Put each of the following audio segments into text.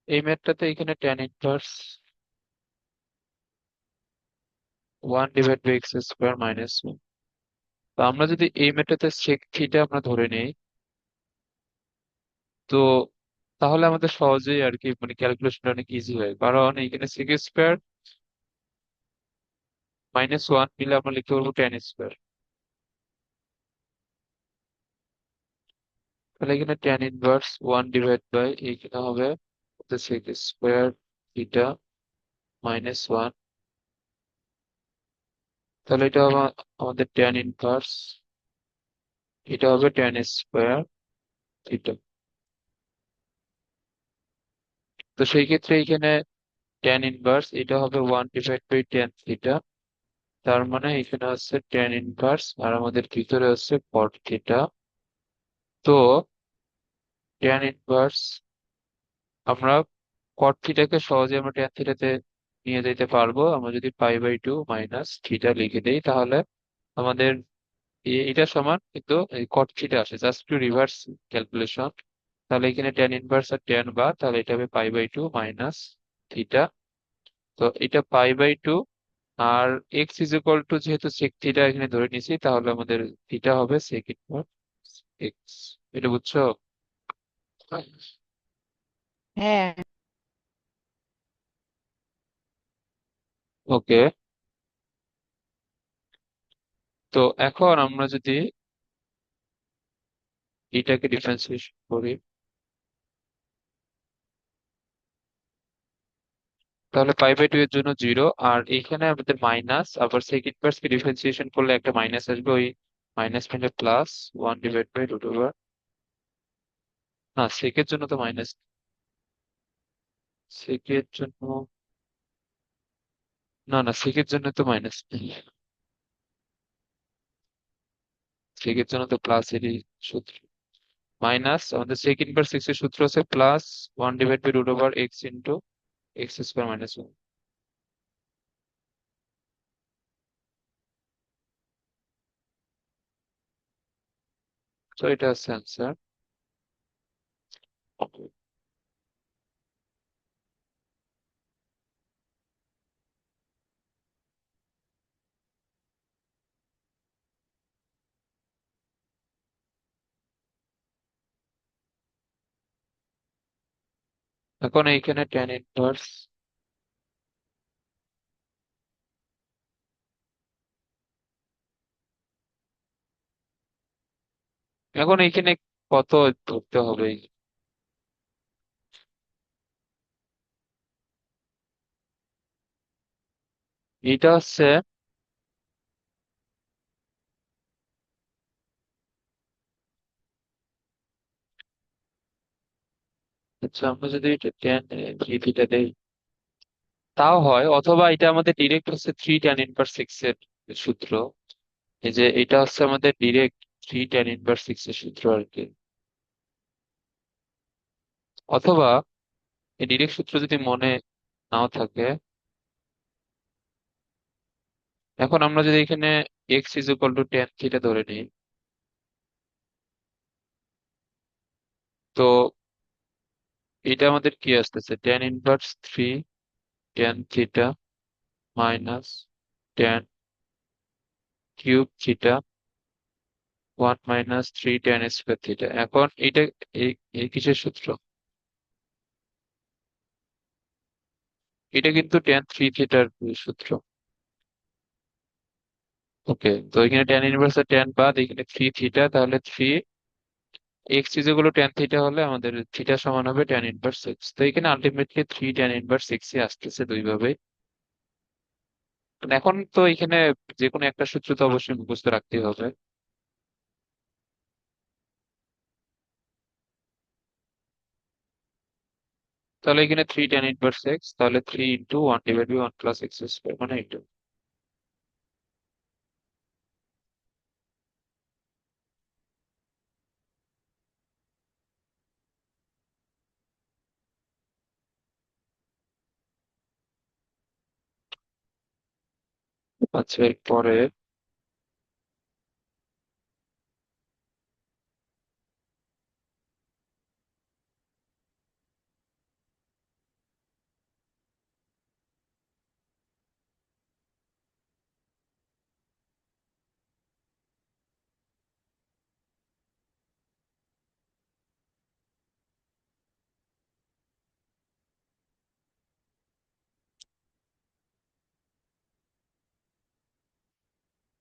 এই ম্যাথটাতে এখানে tan inverse 1/x² - 1। তো আমরা যদি এই ম্যাথটাতে সেক থিটা আমরা ধরে নিই, তো তাহলে আমাদের সহজেই আর কি মানে ক্যালকুলেশনটা অনেক ইজি হয়, কারণ এখানে sec² - 1 মিলে আমরা লিখতে পারবো tan²। তাহলে এখানে ট্যান ইনভার্স 1/, এখানে হবে sec² θ - 1। তাহলে এটা হবে আমাদের ট্যান ইনভার্স, এটা হবে tan²θ। তো সেই ক্ষেত্রে এখানে ট্যান ইনভার্স এটা হবে 1/tan θ। তার মানে এখানে হচ্ছে ট্যান ইনভার্স আর আমাদের ভিতরে হচ্ছে cot θ। তো ট্যান ইনভার্স আমরা cot θ কে সহজে আমরা tan θ-তে নিয়ে যেতে পারবো। আমরা যদি π/2 - θ লিখে দেই, তাহলে আমাদের এটা সমান কিন্তু cot θ আসে, জাস্ট টু রিভার্স ক্যালকুলেশন। তাহলে এখানে ট্যান ইনভার্স আর ট্যান বা, তাহলে এটা হবে π/2 - θ। তো এটা π/2, আর এক্স ইজ ইকুয়াল টু যেহেতু সেক থিটা এখানে ধরে নিয়েছি, তাহলে আমাদের থিটা হবে সেক ইনভার্স এক্স। এটা বুঝছো? হ্যাঁ। ওকে। তো এখন আমরা যদি এটাকে ডিফারেন্সিয়েশন করি, তাহলে π/2 এর জন্য 0, আর এখানে আমাদের মাইনাস, আবার সেক ইনভার্স কে ডিফারেন্সিয়েশন করলে একটা মাইনাস আসবে, ওই মাইনাস মানে প্লাস 1/√ওভার। না, সেকের জন্য তো মাইনাস, সেকের জন্য, না না, সেকের জন্য তো মাইনাস নেই, সেকের জন্য তো প্লাস এরই সূত্র। মাইনাস আমাদের সেক ইনভার্স এক্স এর সূত্র আছে প্লাস 1/√এক্স ইন্টু x² - 1। তো এটা হচ্ছে অ্যান্সার। এখন এইখানে ট্যান ইনভার্স, এখন এইখানে কত ধরতে হবে? এটা হচ্ছে, আচ্ছা আমরা যদি এটা ট্যান থিটা দেই তাও হয়, অথবা এটা আমাদের ডিরেক্ট হচ্ছে 3 tan−1 এর সূত্র। এই যে এটা হচ্ছে আমাদের ডিরেক্ট 3 tan−1 এর সূত্র আর কি। অথবা এই ডিরেক্ট সূত্র যদি মনে নাও থাকে, এখন আমরা যদি এখানে x is equal two tan theta ধরে নিই, তো এটা আমাদের কি আসতেছে, tan−1 3 tan θ minus tan³ θ 1 - 3 tan² θ। এখন এটা এই এই কিসের সূত্র? এটা কিন্তু tan 3 θ সূত্র। ওকে, তো এখানে ট্যান ইনভার্স আর ট্যান বাদ, এখানে 3 θ, তাহলে 3 x = tan θ হলে আমাদের থিটা সমান হবে tan−1 x। তো এখানে আলটিমেটলি 3 tan−1 x আসতেছে দুই ভাবে। এখন তো এখানে যে কোনো একটা সূত্র তো অবশ্যই মুখস্থ রাখতেই হবে। তাহলে এখানে 3 tan−1 x, তাহলে 3 × 1/1 + x², এটা। আচ্ছা, এরপরে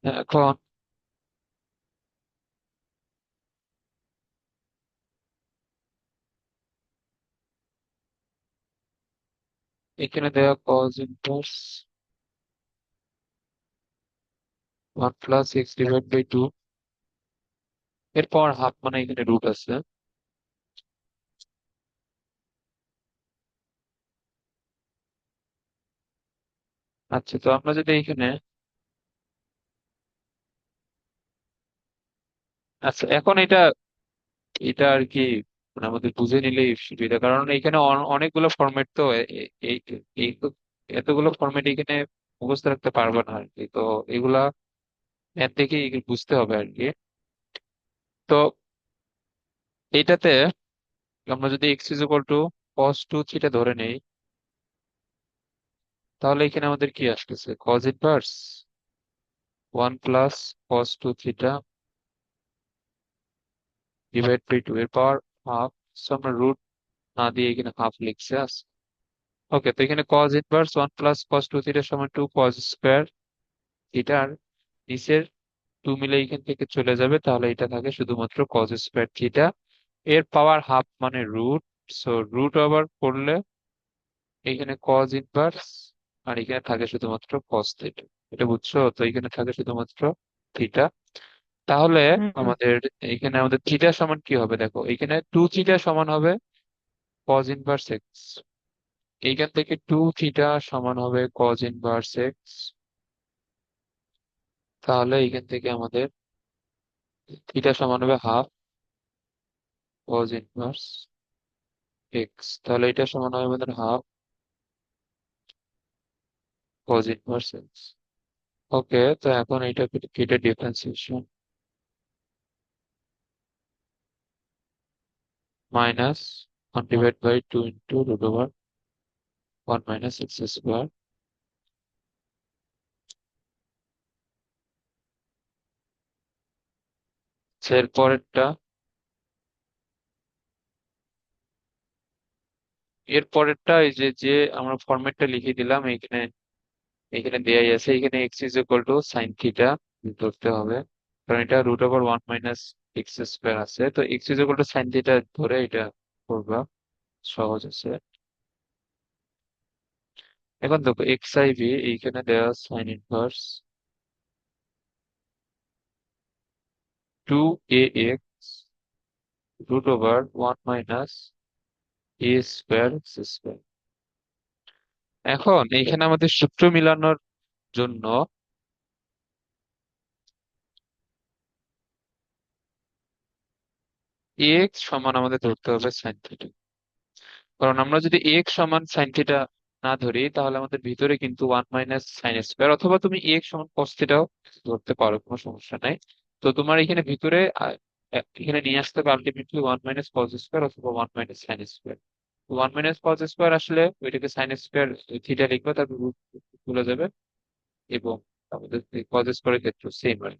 এখন এখানে দেওয়া কজ ইনভার্স 1 + x/2, এরপর হাফ মানে এখানে রুট আছে। আচ্ছা, তো আমরা যদি এখানে, আচ্ছা এখন এটা এটা আর কি মানে আমাদের বুঝে নিলেই সুবিধা, কারণ এখানে অনেকগুলো ফরম্যাট, তো এই এই এতগুলো ফরম্যাট এখানে মুখস্থ রাখতে পারবে না আর কি। তো এগুলা ম্যাথ দেখে বুঝতে হবে আর কি। তো এইটাতে আমরা যদি x is equal to cos two theta ধরে নেই, তাহলে এখানে আমাদের কি আসতেছে, কজ ইনভার্স 1 + cos 2 থিটা / 2 এর পাওয়ার হাফ। আমরা রুট না দিয়ে এখানে হাফ লিখছে আছে। ওকে, তো এখানে কজ ইনভার্স 1 + cos 2 থিটা সমান 2 cos স্কোয়ার থিটার নিচের টু মিলে এখান থেকে চলে যাবে, তাহলে এটা থাকে শুধুমাত্র কজ স্কোয়ার থিটা এর পাওয়ার হাফ মানে রুট। সো রুট ওভার করলে এখানে কজ ইনভার্স, আর এখানে থাকে শুধুমাত্র কস থিটা। এটা বুঝছো? তো এখানে থাকে শুধুমাত্র থিটা। তাহলে হুম। আমাদের থিটা সমান কি হবে, দেখো এখানে 2 থিটা সমান হবে কজ ইনভার্স এক্স। এইখান থেকে 2 থিটা সমান হবে কজ ইনভার্স এক্স। তাহলে এইখান থেকে আমাদের থিটা সমান হবে হাফ কজ ইনভার্স এক্স। তাহলে এটা সমান হবে আমাদের half cos inverse x. Okay, তো এখন এটা কেটে differentiation minus 1/2 into root over 1 - x²। এর পরেরটা, এই যে যে আমরা ফরম্যাটটা লিখে দিলাম এখানে, দেয়াই আছে এখানে x is equal to sine theta ধরতে হবে, কারণ এটা √1 - x² আছে। তো x is equal to sine theta ধরে এটা করবা, সহজ আছে। এখন দেখো এক্স আই ভি এইখানে দেওয়া sign inverse 2 ax √1 - a² x²। এখন এইখানে আমাদের সূত্র মিলানোর জন্য এক্স সমান আমাদের ধরতে হবে সাইন থিটা, কারণ আমরা যদি এক্স সমান সাইন থিটা না ধরি তাহলে আমাদের ভিতরে কিন্তু 1 - sin² অথবা তুমি এক্স সমান কস থিটাও ধরতে পারো, কোনো সমস্যা নাই। তো তোমার এখানে ভিতরে এখানে নিয়ে আসতে হবে আলটিমেটলি 1 - cos² অথবা 1 - sin²। 1 - cos² আসলে ওইটাকে sin² থিটা লিখবে, তারপর রুট তুলে যাবে, এবং আমাদের cos² এর ক্ষেত্রে সেম হয়।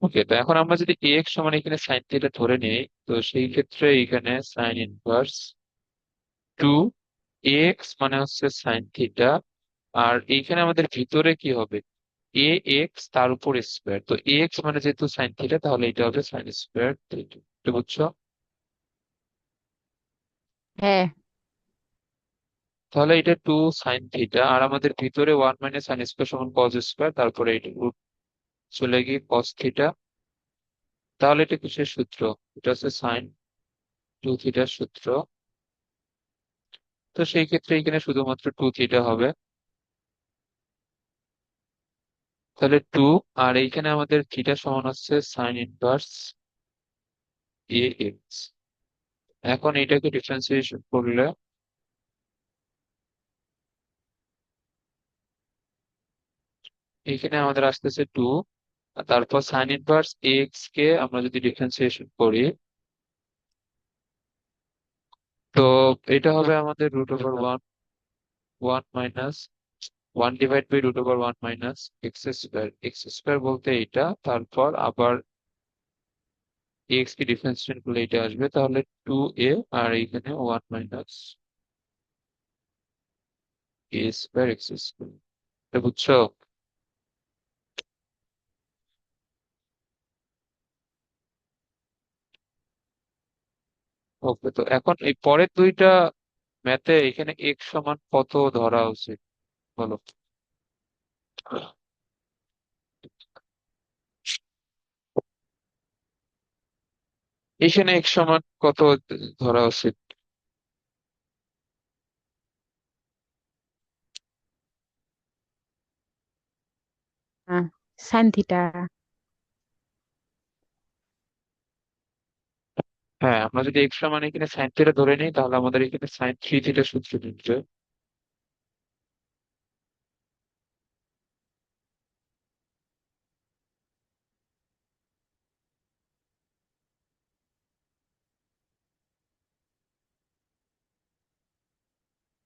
ওকে, তো এখন আমরা যদি এক্স সমান এখানে সাইন থিটা ধরে নিই, তো সেই ক্ষেত্রে এখানে সাইন ইনভার্স 2 ax মানে হচ্ছে সাইন থিটা, আর এইখানে আমাদের ভিতরে কি হবে, এ এক্স তার উপর স্কোয়ার। তো এক্স মানে যেহেতু সাইন থিটা, তাহলে এটা হবে সাইন স্কোয়ার থিটা। এটা বুঝছো? হ্যাঁ। তাহলে এটা 2 sin থিটা, আর আমাদের ভিতরে 1 - sin² সমান কজ স্কোয়ার, তারপরে এটা রুট চলে গিয়ে কস থিটা। তাহলে এটা কিসের সূত্র, এটা হচ্ছে sin 2 থিটার সূত্র। তো সেই ক্ষেত্রে এখানে শুধুমাত্র 2 থিটা হবে। তাহলে 2, আর এইখানে আমাদের থিটা সমান হচ্ছে সাইন ইনভার্স ax। এখন এটাকে ডিফারেন্সিয়েশন করলে এখানে আমাদের আসতেছে 2, তারপর সাইন ইনভার্স এক্স কে আমরা যদি ডিফারেন্সিয়েশন করি, তো এটা হবে আমাদের √1 ওয়ান মাইনাস 1/√1 - x²। বলতে এটা, তারপর আবার এক্স কে ডিফারেন্সিয়েশন করলে এটা আসবে, তাহলে 2a, আর এইখানে 1 - a² x²। এটা বুঝছো? ওকে, তো এখন এই পরের দুইটা ম্যাথে এখানে এক্স সমান কত ধরা উচিত বলো। এখানে এক্স সমান কত ধরা উচিত? Sine theta. হ্যাঁ, আমরা যদি এক্স সমান এখানে সাইন থিটা ধরে নিই তাহলে আমাদের এখানে সাইন থ্রি থিটা সূত্র মিলবে।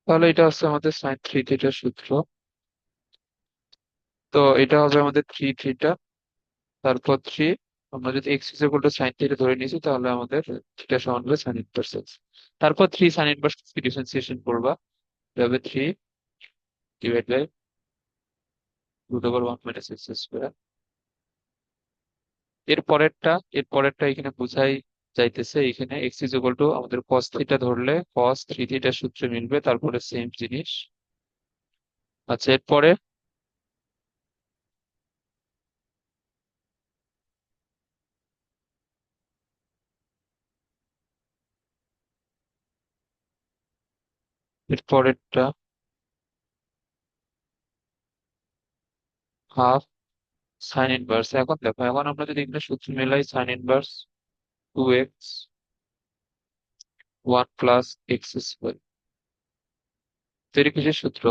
তাহলে এটা হচ্ছে আমাদের সাইন থ্রি থিটার সূত্র। তো এটা হবে আমাদের থ্রি থিটা, তারপর থ্রি, আমরা যদি x is equal to sine theta ধরে নিয়েছি তাহলে আমাদের থিটা সমান হবে সাইন ইনভার্স এক্স। তারপর থ্রি সাইন ইনভার্স কি ডিফারেন্সিয়েশন করবা, এটা হবে three divide by root over one minus x square. এর পরেরটা এখানে বোঝাই যাইতেছে, এখানে এক্স ইজ ইকুয়াল টু আমাদের কস থিটা ধরলে কস থ্রি থিটার সূত্র মিলবে, তারপরে সেম জিনিস। আচ্ছা, এর পরেরটা হাফ সাইন ইনভার্স। এখন দেখো, এখন আমরা যদি এখানে সূত্র মেলাই, sine inverse two x one plus x square, তৈরি কিসের সূত্র?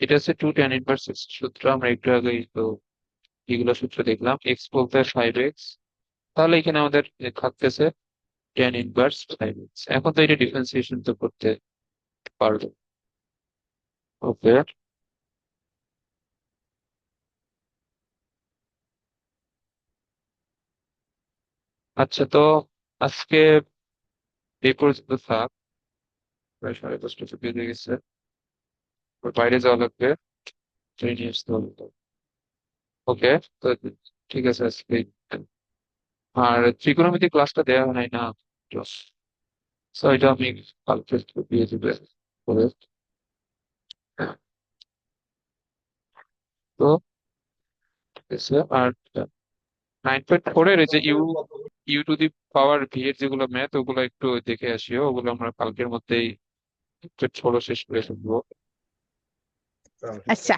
এটা হচ্ছে টু ট্যান ইনভার্স এক্স সূত্র। আমরা একটু আগে তো এগুলো সূত্র দেখলাম, এক্স বলতে ফাইভ এক্স, তাহলে এখানে আমাদের থাকতেছে ট্যান ইনভার্স ফাইভ এক্স। এখন তো এটা ডিফারেন্সিয়েশন তো করতে পারবো। ওকে। আচ্ছা, তো আজকে এই পর্যন্ত থাক, প্রায় 10:30 তো বেজে গেছে, এবার বাইরে যাওয়া লাগবে, ট্রেন নিয়ে আসতে হবে তো। ওকে, তো ঠিক আছে আজকে। আর ত্রিকোণমিতি ক্লাসটা দেওয়া হয় নাই না, তো এটা আমি কালকে দিয়ে দিবে করে। তো ঠিক আছে। আর 9.4 এর এই যে u to the power v এর যেগুলো ম্যাথ, ওগুলো একটু দেখে আসিও, ওগুলো আমরা কালকের মধ্যেই একটু ছোট শেষ করে ফেলবো। আচ্ছা।